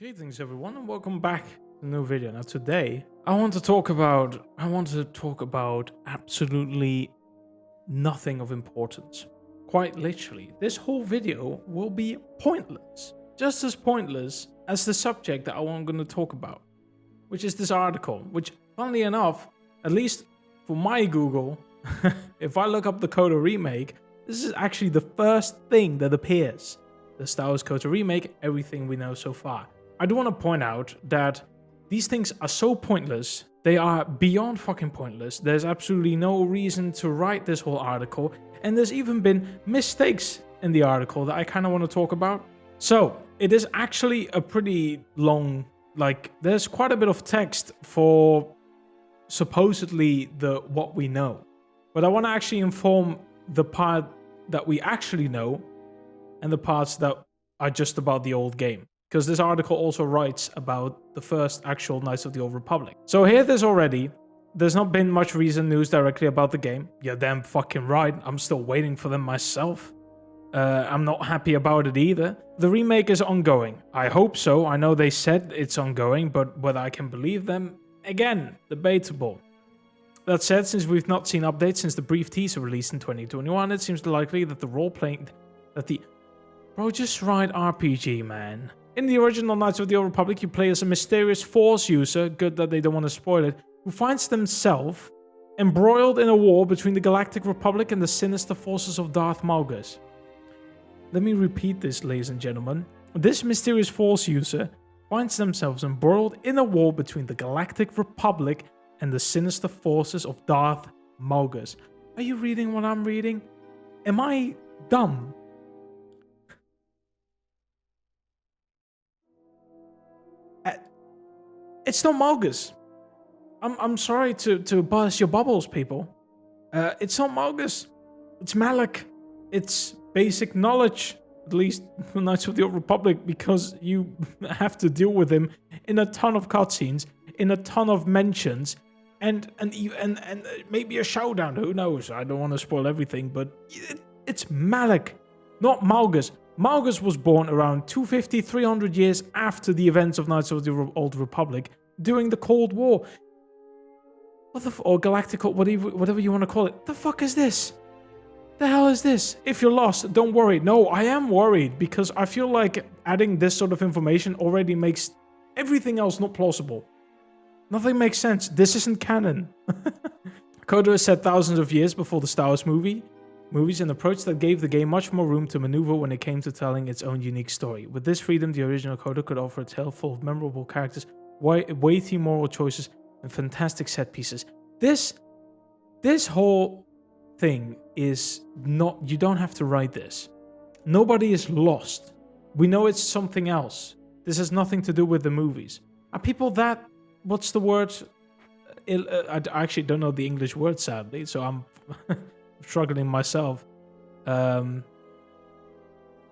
Greetings everyone and welcome back to a new video. Now today I want to talk about absolutely nothing of importance. Quite literally, this whole video will be pointless. Just as pointless as the subject that I'm going to talk about, which is this article, which funnily enough, at least for my Google, if I look up the KOTOR remake, this is actually the first thing that appears. The Star Wars KOTOR remake, everything we know so far. I do want to point out that these things are so pointless. They are beyond fucking pointless. There's absolutely no reason to write this whole article. And there's even been mistakes in the article that I kind of want to talk about. So it is actually a pretty long, there's quite a bit of text for supposedly what we know. But I want to actually inform the part that we actually know and the parts that are just about the old game. Because this article also writes about the first actual Knights of the Old Republic. So here there's not been much recent news directly about the game. You're damn fucking right, I'm still waiting for them myself. I'm not happy about it either. The remake is ongoing. I hope so. I know they said it's ongoing, but whether I can believe them, again, debatable. That said, since we've not seen updates since the brief teaser released in 2021, it seems likely that Bro, just write RPG, man. In the original Knights of the Old Republic, you play as a mysterious Force user, good that they don't want to spoil it, who finds themselves embroiled in a war between the Galactic Republic and the sinister forces of Darth Malgus. Let me repeat this, ladies and gentlemen. This mysterious Force user finds themselves embroiled in a war between the Galactic Republic and the sinister forces of Darth Malgus. Are you reading what I'm reading? Am I dumb? It's not Malgus. I'm sorry to burst your bubbles, people. It's not Malgus. It's Malak. It's basic knowledge, at least for Knights of the Old Republic, because you have to deal with him in a ton of cutscenes, in a ton of mentions, and maybe a showdown. Who knows? I don't want to spoil everything, but it's Malak, not Malgus. Malgus was born around 250-300 years after the events of Knights of the Old Republic during the Cold War. Or Galactic, whatever you want to call it. The fuck is this? The hell is this? If you're lost, don't worry. No, I am worried because I feel like adding this sort of information already makes everything else not plausible. Nothing makes sense. This isn't canon. KOTOR is set thousands of years before the Star Wars movies, an approach that gave the game much more room to maneuver when it came to telling its own unique story. With this freedom, the original KOTOR could offer a tale full of memorable characters, weighty moral choices, and fantastic set pieces. This whole thing is not... You don't have to write this. Nobody is lost. We know it's something else. This has nothing to do with the movies. Are people that... What's the word? I actually don't know the English word, sadly, so I'm... struggling myself. Let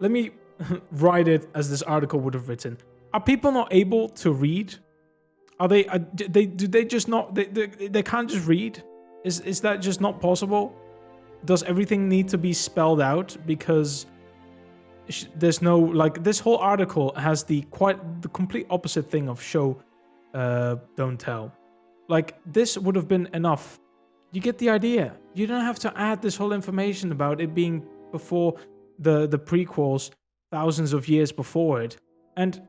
me write it as this article would have written. Are people not able to read? Are they? Do they just not? They can't just read? Is that just not possible? Does everything need to be spelled out? Because there's no this whole article has the complete opposite thing of show, don't tell. This would have been enough. You get the idea. You don't have to add this whole information about it being before the prequels, thousands of years before it. And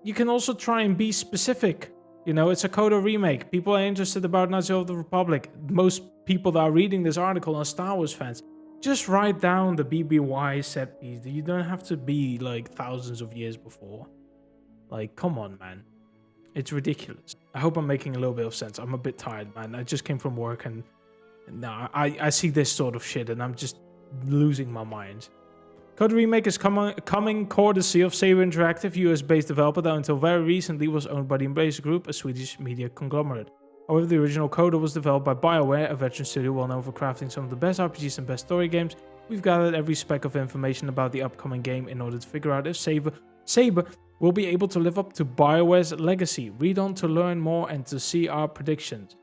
you can also try and be specific. You know, it's a KOTOR remake. People are interested about Knights of the Republic. Most people that are reading this article are Star Wars fans. Just write down the BBY set piece. You don't have to be thousands of years before. Come on, man. It's ridiculous. I hope I'm making a little bit of sense. I'm a bit tired, man. I just came from work and now I see this sort of shit and I'm just losing my mind. KOTOR Remake is coming courtesy of Saber Interactive, US-based developer that until very recently was owned by the Embracer Group, a Swedish media conglomerate. However, the original KOTOR was developed by BioWare, a veteran studio well known for crafting some of the best RPGs and best story games. We've gathered every speck of information about the upcoming game in order to figure out if Saber will be able to live up to BioWare's legacy. Read on to learn more and to see our predictions.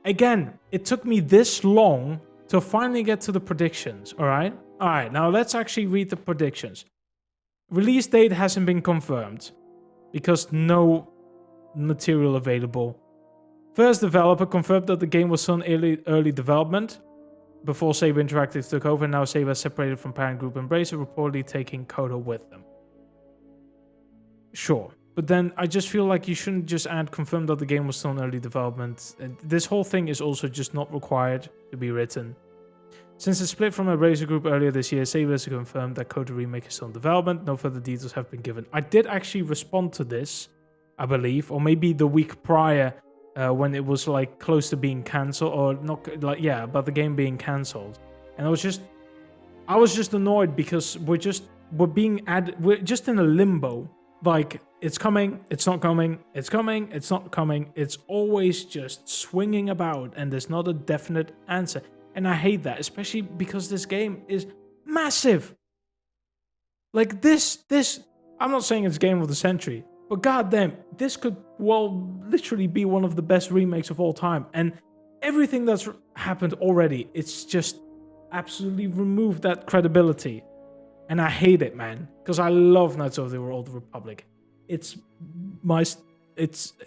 Again, it took me this long to finally get to the predictions, alright? Alright, now let's actually read the predictions. Release date hasn't been confirmed. because no material available. First developer confirmed that the game was still in early development before Saber Interactive took over, and now Saber separated from parent group Embracer, reportedly taking KOTOR with them. Sure, but then I just feel like you shouldn't just add confirmed that the game was still in early development. This whole thing is also just not required to be written. Since the split from Embracer Group earlier this year, Saber has confirmed that KOTOR Remake is still in development. No further details have been given. I did actually respond to this, I believe, or maybe the week prior, when it was like close to being cancelled, or not, like, yeah, about the game being cancelled. And I was just annoyed because we're just in a limbo. Like, it's coming, it's not coming, it's coming, it's not coming. It's always just swinging about, and there's not a definite answer. And I hate that, especially because this game is massive. Like this, I'm not saying it's game of the century, but goddamn, this could, well, literally be one of the best remakes of all time. And everything that's happened already, it's just absolutely removed that credibility. And I hate it, man, because I love Knights of the Old Republic. It's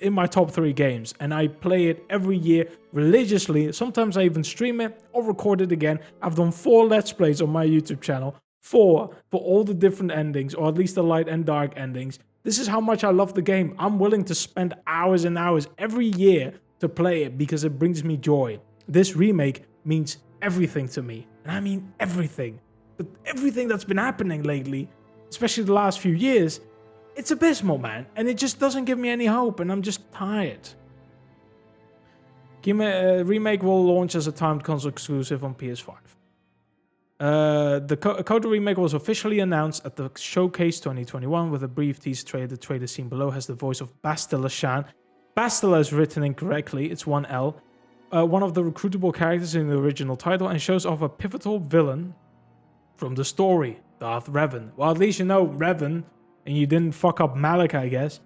in my top 3 games, and I play it every year religiously. Sometimes I even stream it or record it again. I've done 4 Let's Plays on my YouTube channel, 4 for all the different endings, or at least the light and dark endings. This is how much I love the game. I'm willing to spend hours and hours every year to play it because it brings me joy. This remake means everything to me, and I mean everything. But everything that's been happening lately, especially the last few years, it's abysmal, man. And it just doesn't give me any hope, and I'm just tired. Remake will launch as a timed console exclusive on PS5. The KOTOR Remake was officially announced at the Showcase 2021 with a brief teaser trailer. The trailer seen below has the voice of Bastila Shan. Bastila is written incorrectly, it's one L. One of the recruitable characters in the original title, and shows off a pivotal villain from the story, Darth Revan. Well, at least you know Revan, and you didn't fuck up Malak, I guess.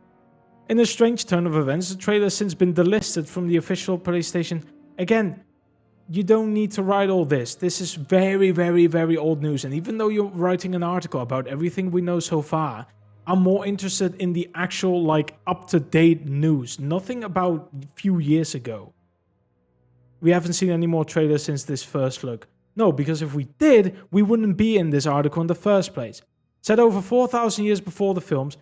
In a strange turn of events, the trailer has since been delisted from the official PlayStation. Again, you don't need to write all this. This is very, very, very old news. And even though you're writing an article about everything we know so far, I'm more interested in the actual, like, up-to-date news. Nothing about a few years ago. We haven't seen any more trailers since this first look. No, because if we did, we wouldn't be in this article in the first place. Set over 4,000 years before the films.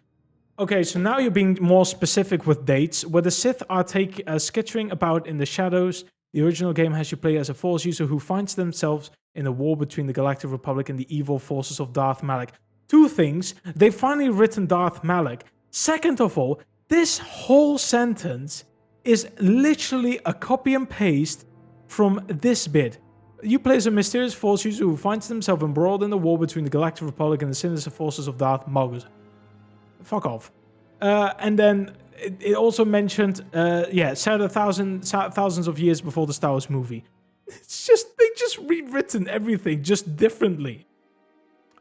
Okay, so now you're being more specific with dates. Where the Sith are skittering about in the shadows, the original game has you play as a Force user who finds themselves in a war between the Galactic Republic and the evil forces of Darth Malgus. 2 things, they've finally written Darth Malgus. Second of all, this whole sentence is literally a copy and paste from this bit. You play as a mysterious Force user who finds himself embroiled in the war between the Galactic Republic and the sinister forces of Darth Malgus. Fuck off. And then it also mentioned, set thousands of years before the Star Wars movie. It's just, they just rewritten everything just differently.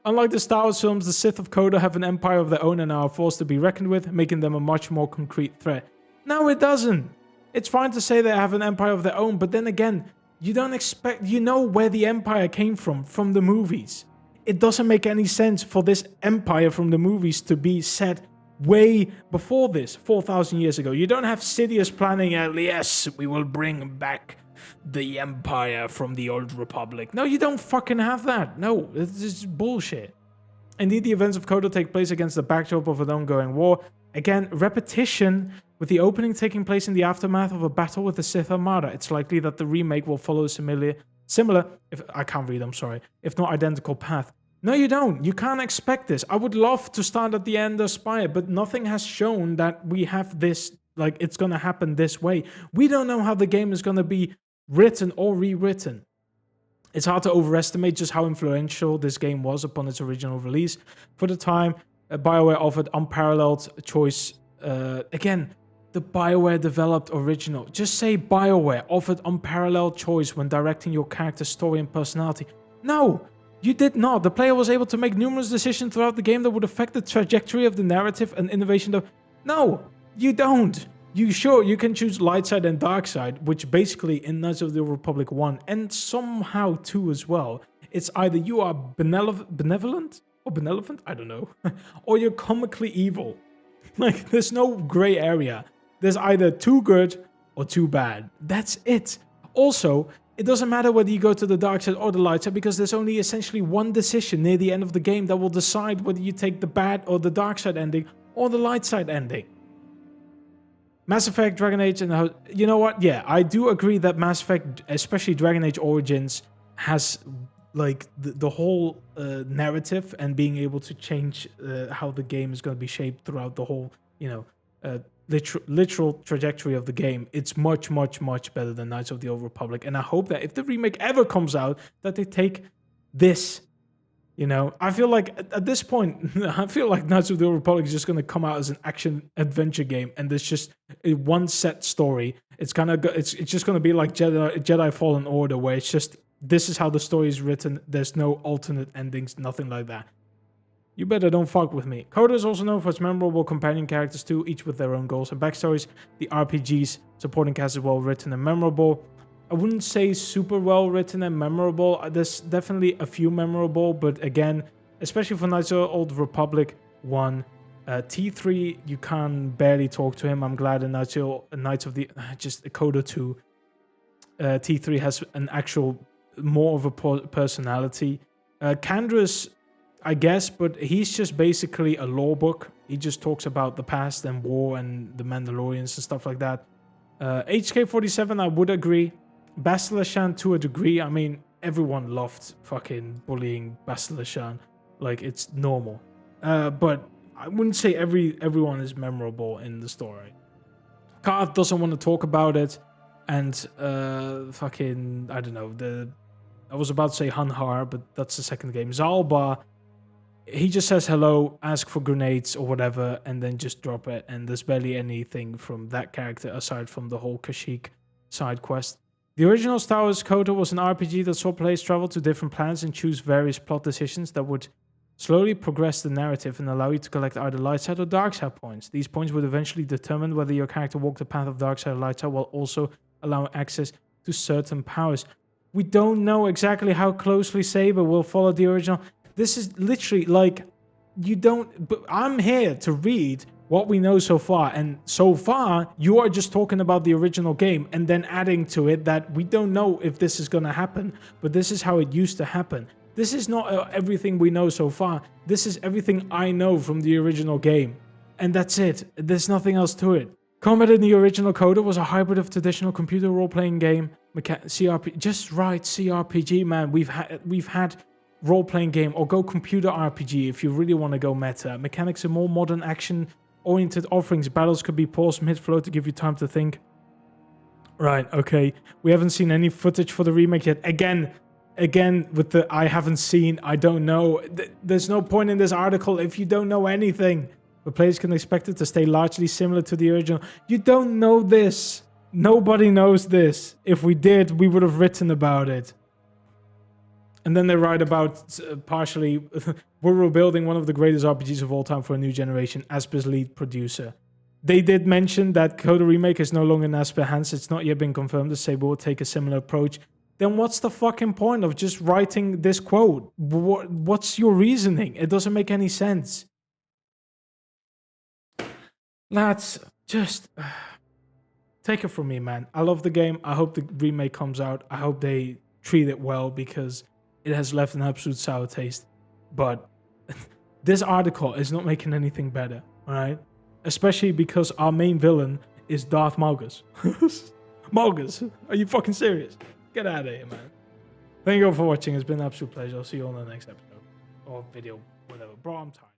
Unlike the Star Wars films, the Sith of KOTOR have an empire of their own and are a force to be reckoned with, making them a much more concrete threat. No, it doesn't. It's fine to say they have an empire of their own, but then again, you don't expect, you know where the empire came from the movies. It doesn't make any sense for this empire from the movies to be set way before this, 4,000 years ago. You don't have Sidious planning, yes, we will bring back the empire from the old republic. No, you don't fucking have that. No, it's just bullshit. Indeed, the events of KOTOR take place against the backdrop of an ongoing war. Again, repetition, with the opening taking place in the aftermath of a battle with the Sith Armada. It's likely that the remake will follow a similar, if I can't read, I'm sorry, if not identical path. No, you don't. You can't expect this. I would love to start at the end of Spire, but nothing has shown that we have this, like, it's going to happen this way. We don't know how the game is going to be written or rewritten. It's hard to overestimate just how influential this game was upon its original release. For the time, BioWare offered unparalleled choice. Again, the BioWare developed original. Just say BioWare offered unparalleled choice when directing your character's story and personality. No, you did not. The player was able to make numerous decisions throughout the game that would affect the trajectory of the narrative and innovation. No, you don't. You can choose light side and dark side, which basically in Knights of the Republic 1 and somehow 2 as well, it's either you are benevolent or benevolent, I don't know, or you're comically evil. Like, there's no gray area. There's either too good or too bad. That's it. Also, it doesn't matter whether you go to the dark side or the light side, because there's only essentially one decision near the end of the game that will decide whether you take the bad or the dark side ending or the light side ending. Mass Effect, Dragon Age, and you know what? Yeah, I do agree that Mass Effect, especially Dragon Age Origins, has like the whole narrative and being able to change how the game is going to be shaped throughout the whole, you know, literal trajectory of the game. It's much, much, much better than Knights of the Old Republic. And I hope that if the remake ever comes out, that they take this. You know, I feel like at this point, I feel like Knights of the Old Republic is just going to come out as an action adventure game, and there's just a one set story. It's just going to be like Jedi Fallen Order, where it's just, this is how the story is written. There's no alternate endings, nothing like that. You better don't fuck with me. KOTOR is also known for its memorable companion characters too, each with their own goals and backstories. The RPG's supporting cast is well written and memorable. I wouldn't say super well written and memorable. There's definitely a few memorable, but again, especially for Knights of the Old Republic 1, T3, you can barely talk to him. I'm glad in Knights of the KOTOR 2, T3 has an actual more of a personality. Candra's, I guess, but he's just basically a lore book. He just talks about the past and war and the Mandalorians and stuff like that. HK47, I would agree. Bastila to a degree. I mean, everyone loved fucking bullying Bastila. Like, it's normal. But I wouldn't say everyone is memorable in the story. Karth doesn't want to talk about it. And fucking, I don't know, I was about to say Hanhar, but that's the second game. Zalba, he just says hello, ask for grenades or whatever, and then just drop it. And there's barely anything from that character aside from the whole Kashyyyk side quest. The original Star Wars KOTOR was an RPG that saw players travel to different planets and choose various plot decisions that would slowly progress the narrative and allow you to collect either light side or dark side points. These points would eventually determine whether your character walked the path of dark side or light side, while also allowing access to certain powers. We don't know exactly how closely Saber will follow the original. This is literally like, but I'm here to read what we know so far, and so far you are just talking about the original game and then adding to it that we don't know if this is going to happen, but this is how it used to happen. This is not everything we know so far. This is everything I know from the original game, and that's it. There's nothing else to it. Combat in the original KOTOR was a hybrid of traditional computer role-playing game, CRPG. Just right, CRPG, man. We've had role-playing game, or go computer RPG if you really want to go meta. Mechanics are more modern action-oriented offerings. Battles could be paused mid-flow to give you time to think. Right, okay. We haven't seen any footage for the remake yet. Again, with the I haven't seen, I don't know. There's no point in this article if you don't know anything. But players can expect it to stay largely similar to the original. You don't know this. Nobody knows this. If we did, we would have written about it. And then they write about partially, we're rebuilding one of the greatest RPGs of all time for a new generation, Asper's lead producer. They did mention that KOTOR Remake is no longer in Asper hands. It's not yet been confirmed that Saber will take a similar approach. Then what's the fucking point of just writing this quote? What's your reasoning? It doesn't make any sense. Lads, just take it from me, man. I love the game. I hope the remake comes out. I hope they treat it well, because it has left an absolute sour taste. But this article is not making anything better, all right? Especially because our main villain is Darth Malgus. Malgus, are you fucking serious? Get out of here, man. Thank you all for watching. It's been an absolute pleasure. I'll see you on the next episode. Or video, whatever. Bro, I'm tired.